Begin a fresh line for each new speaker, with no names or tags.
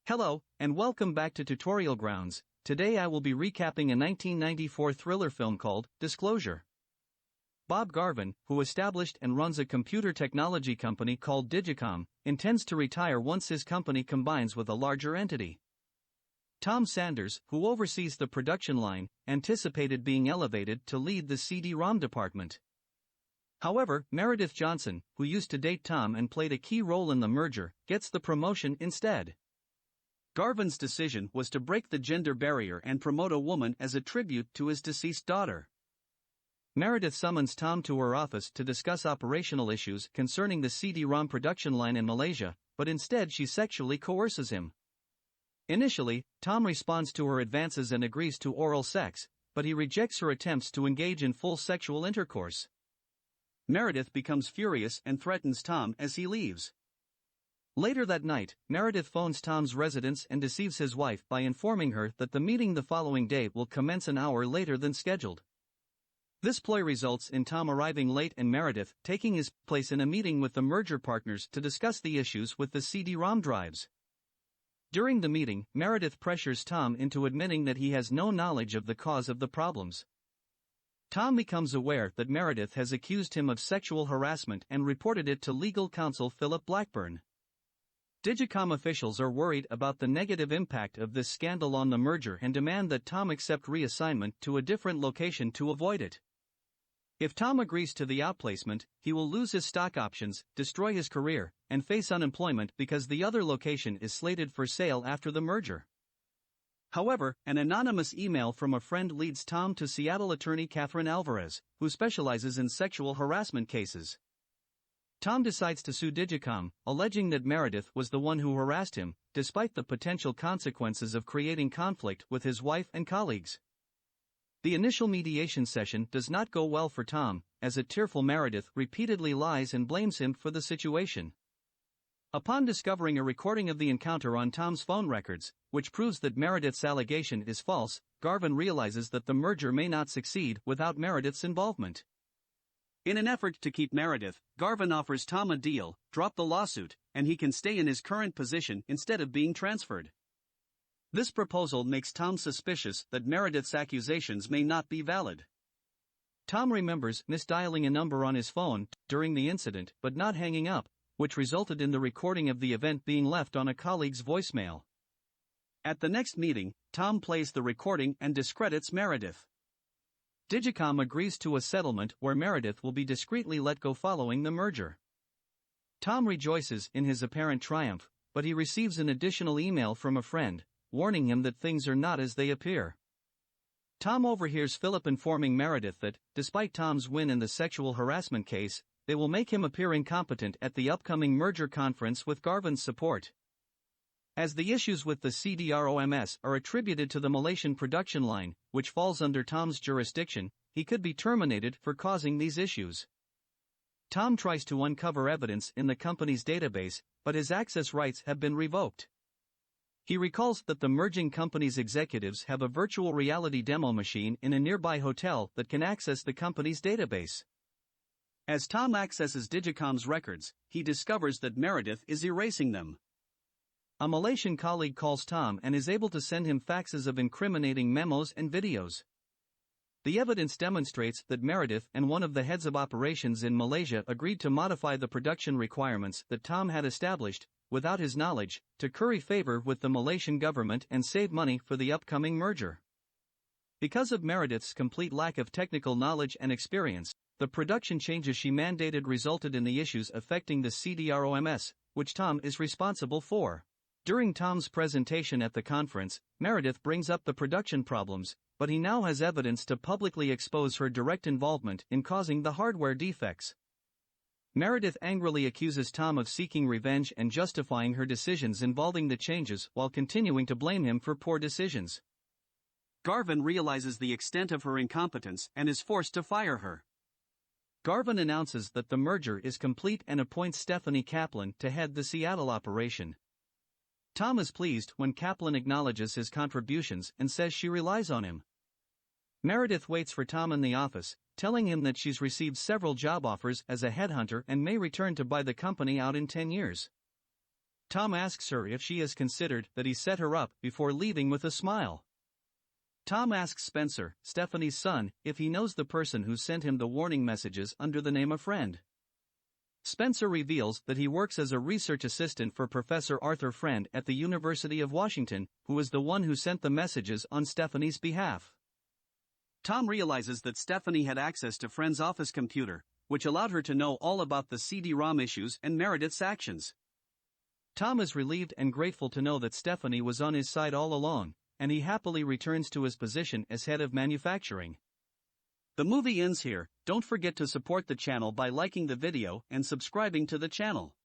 Hello, and welcome back to Tutorial Grounds. Today I will be recapping a 1994 thriller film called Disclosure. Bob Garvin, who established and runs a computer technology company called Digicom, intends to retire once his company combines with a larger entity. Tom Sanders, who oversees the production line, anticipated being elevated to lead the CD-ROM department. However, Meredith Johnson, who used to date Tom and played a key role in the merger, gets the promotion instead. Garvin's decision was to break the gender barrier and promote a woman as a tribute to his deceased daughter. Meredith summons Tom to her office to discuss operational issues concerning the CD-ROM production line in Malaysia, but instead she sexually coerces him. Initially, Tom responds to her advances and agrees to oral sex, but he rejects her attempts to engage in full sexual intercourse. Meredith becomes furious and threatens Tom as he leaves. Later that night, Meredith phones Tom's residence and deceives his wife by informing her that the meeting the following day will commence an hour later than scheduled. This ploy results in Tom arriving late and Meredith taking his place in a meeting with the merger partners to discuss the issues with the CD-ROM drives. During the meeting, Meredith pressures Tom into admitting that he has no knowledge of the cause of the problems. Tom becomes aware that Meredith has accused him of sexual harassment and reported it to legal counsel Philip Blackburn. Digicom officials are worried about the negative impact of this scandal on the merger and demand that Tom accept reassignment to a different location to avoid it. If Tom agrees to the outplacement, he will lose his stock options, destroy his career, and face unemployment because the other location is slated for sale after the merger. However, an anonymous email from a friend leads Tom to Seattle attorney Catherine Alvarez, who specializes in sexual harassment cases. Tom decides to sue Digicom, alleging that Meredith was the one who harassed him, despite the potential consequences of creating conflict with his wife and colleagues. The initial mediation session does not go well for Tom, as a tearful Meredith repeatedly lies and blames him for the situation. Upon discovering a recording of the encounter on Tom's phone records, which proves that Meredith's allegation is false, Garvin realizes that the merger may not succeed without Meredith's involvement. In an effort to keep Meredith, Garvin offers Tom a deal: drop the lawsuit, and he can stay in his current position instead of being transferred. This proposal makes Tom suspicious that Meredith's accusations may not be valid. Tom remembers misdialing a number on his phone during the incident but not hanging up, which resulted in the recording of the event being left on a colleague's voicemail. At the next meeting, Tom plays the recording and discredits Meredith. Digicom agrees to a settlement where Meredith will be discreetly let go following the merger. Tom rejoices in his apparent triumph, but he receives an additional email from a friend, warning him that things are not as they appear. Tom overhears Philip informing Meredith that, despite Tom's win in the sexual harassment case, they will make him appear incompetent at the upcoming merger conference with Garvin's support. As the issues with the CD-ROMs are attributed to the Malaysian production line, which falls under Tom's jurisdiction, he could be terminated for causing these issues. Tom tries to uncover evidence in the company's database, but his access rights have been revoked. He recalls that the merging company's executives have a virtual reality demo machine in a nearby hotel that can access the company's database. As Tom accesses Digicom's records, he discovers that Meredith is erasing them. A Malaysian colleague calls Tom and is able to send him faxes of incriminating memos and videos. The evidence demonstrates that Meredith and one of the heads of operations in Malaysia agreed to modify the production requirements that Tom had established, without his knowledge, to curry favor with the Malaysian government and save money for the upcoming merger. Because of Meredith's complete lack of technical knowledge and experience, the production changes she mandated resulted in the issues affecting the CD-ROMs, which Tom is responsible for. During Tom's presentation at the conference, Meredith brings up the production problems, but he now has evidence to publicly expose her direct involvement in causing the hardware defects. Meredith angrily accuses Tom of seeking revenge and justifying her decisions involving the changes while continuing to blame him for poor decisions. Garvin realizes the extent of her incompetence and is forced to fire her. Garvin announces that the merger is complete and appoints Stephanie Kaplan to head the Seattle operation. Tom is pleased when Kaplan acknowledges his contributions and says she relies on him. Meredith waits for Tom in the office, telling him that she's received several job offers as a headhunter and may return to buy the company out in 10 years. Tom asks her if she has considered that he set her up before leaving with a smile. Tom asks Spencer, Stephanie's son, if he knows the person who sent him the warning messages under the name of Friend. Spencer reveals that he works as a research assistant for Professor Arthur Friend at the University of Washington, who is the one who sent the messages on Stephanie's behalf. Tom realizes that Stephanie had access to Friend's office computer, which allowed her to know all about the CD-ROM issues and Meredith's actions. Tom is relieved and grateful to know that Stephanie was on his side all along, and he happily returns to his position as head of manufacturing. The movie ends here. Don't forget to support the channel by liking the video and subscribing to the channel.